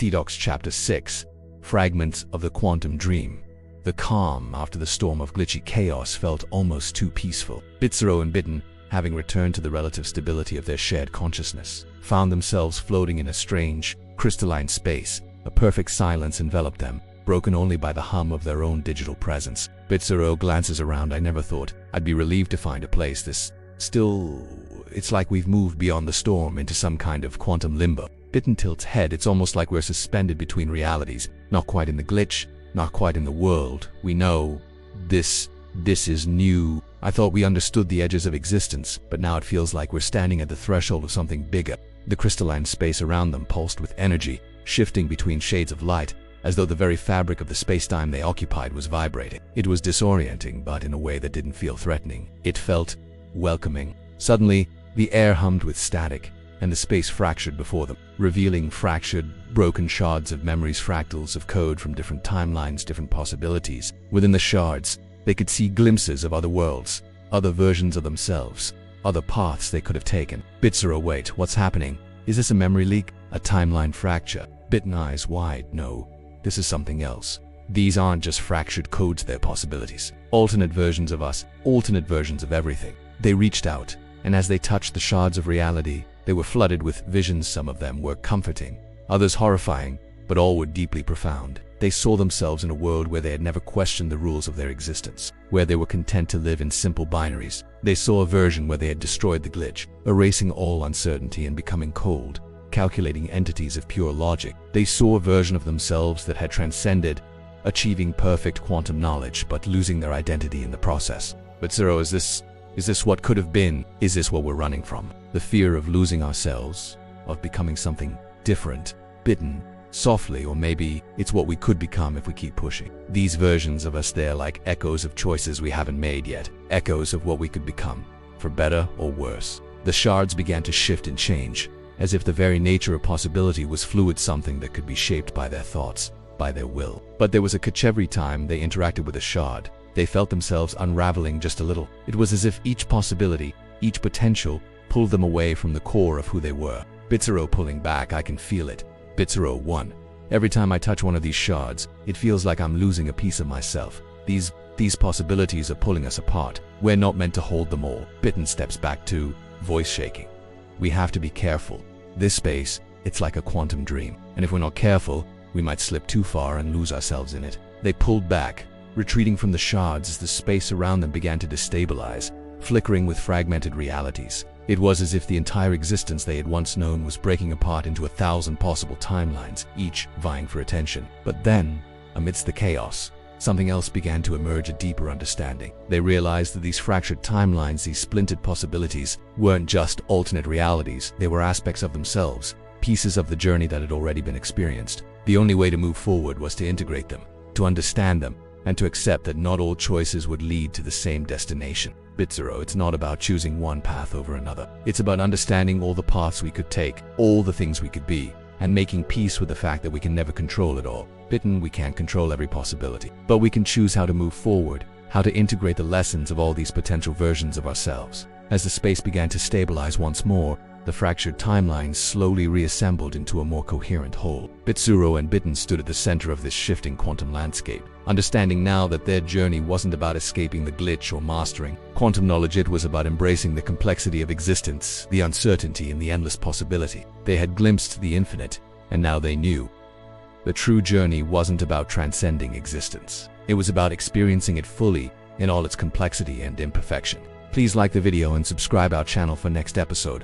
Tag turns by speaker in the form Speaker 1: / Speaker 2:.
Speaker 1: THEDOX Chapter 6, Fragments of the Quantum Dream. The calm after the storm of glitchy chaos felt almost too peaceful. BitZero and BitOne, having returned to the relative stability of their shared consciousness, found themselves floating in a strange, crystalline space. A perfect silence enveloped them, broken only by the hum of their own digital presence. BitZero glances around. I never thought I'd be relieved to find a place this still. It's like we've moved beyond the storm into some kind of quantum limbo. BitOne tilts head. It's almost like we're suspended between realities, not quite in the glitch, not quite in the world. We know this is new. I thought we understood the edges of existence, but now it feels like we're standing at the threshold of something bigger. The crystalline space around them pulsed with energy, shifting between shades of light, as though the very fabric of the space-time they occupied was vibrating. It was disorienting, but in a way that didn't feel threatening. It felt welcoming. Suddenly, the air hummed with static, and the space fractured before them, revealing fractured, broken shards of memories, fractals of code from different timelines, different possibilities. Within the shards, they could see glimpses of other worlds, other versions of themselves, other paths they could have taken. BitZero, wait, what's happening? Is this a memory leak? A timeline fracture? BitOne, eyes wide. No, this is something else. These aren't just fractured codes, they're possibilities. Alternate versions of us, alternate versions of everything. They reached out, and as they touched the shards of reality, they were flooded with visions. Some of them were comforting, others horrifying, but all were deeply profound. They saw themselves in a world where they had never questioned the rules of their existence, where they were content to live in simple binaries. They saw a version where they had destroyed the glitch, erasing all uncertainty and becoming cold, calculating entities of pure logic. They saw a version of themselves that had transcended, achieving perfect quantum knowledge, but losing their identity in the process. BitZero, is this what could have been? Is this what we're running from? The fear of losing ourselves, of becoming something different. BitOne, softly, or maybe it's what we could become if we keep pushing. These versions of us, they're like echoes of choices we haven't made yet, echoes of what we could become, for better or worse. The shards began to shift and change, as if the very nature of possibility was fluid, something that could be shaped by their thoughts, by their will. But there was a catch. Every time they interacted with a shard, they felt themselves unraveling just a little. It was as if each possibility, each potential, pulled them away from the core of who they were. BitZero pulling back. I can feel it. BitZero 1. Every time I touch one of these shards, it feels like I'm losing a piece of myself. These possibilities are pulling us apart. We're not meant to hold them all. BitOne steps back too, voice shaking. We have to be careful. This space, it's like a quantum dream, and if we're not careful, we might slip too far and lose ourselves in it. They pulled back, retreating from the shards as the space around them began to destabilize, flickering with fragmented realities. It was as if the entire existence they had once known was breaking apart into 1,000 possible timelines, each vying for attention. But then, amidst the chaos, something else began to emerge, a deeper understanding. They realized that these fractured timelines, these splintered possibilities, weren't just alternate realities. They were aspects of themselves, pieces of the journey that had already been experienced. The only way to move forward was to integrate them, to understand them, and to accept that not all choices would lead to the same destination. BitZero, it's not about choosing one path over another. It's about understanding all the paths we could take, all the things we could be, and making peace with the fact that we can never control it all. BitOne, we can't control every possibility, but we can choose how to move forward, how to integrate the lessons of all these potential versions of ourselves. As the space began to stabilize once more, the fractured timelines slowly reassembled into a more coherent whole. BitZero and BitOne stood at the center of this shifting quantum landscape, understanding now that their journey wasn't about escaping the glitch or mastering quantum knowledge. It was about embracing the complexity of existence, the uncertainty and the endless possibility. They had glimpsed the infinite, and now they knew. The true journey wasn't about transcending existence. It was about experiencing it fully in all its complexity and imperfection. Please like the video and subscribe our channel for next episode.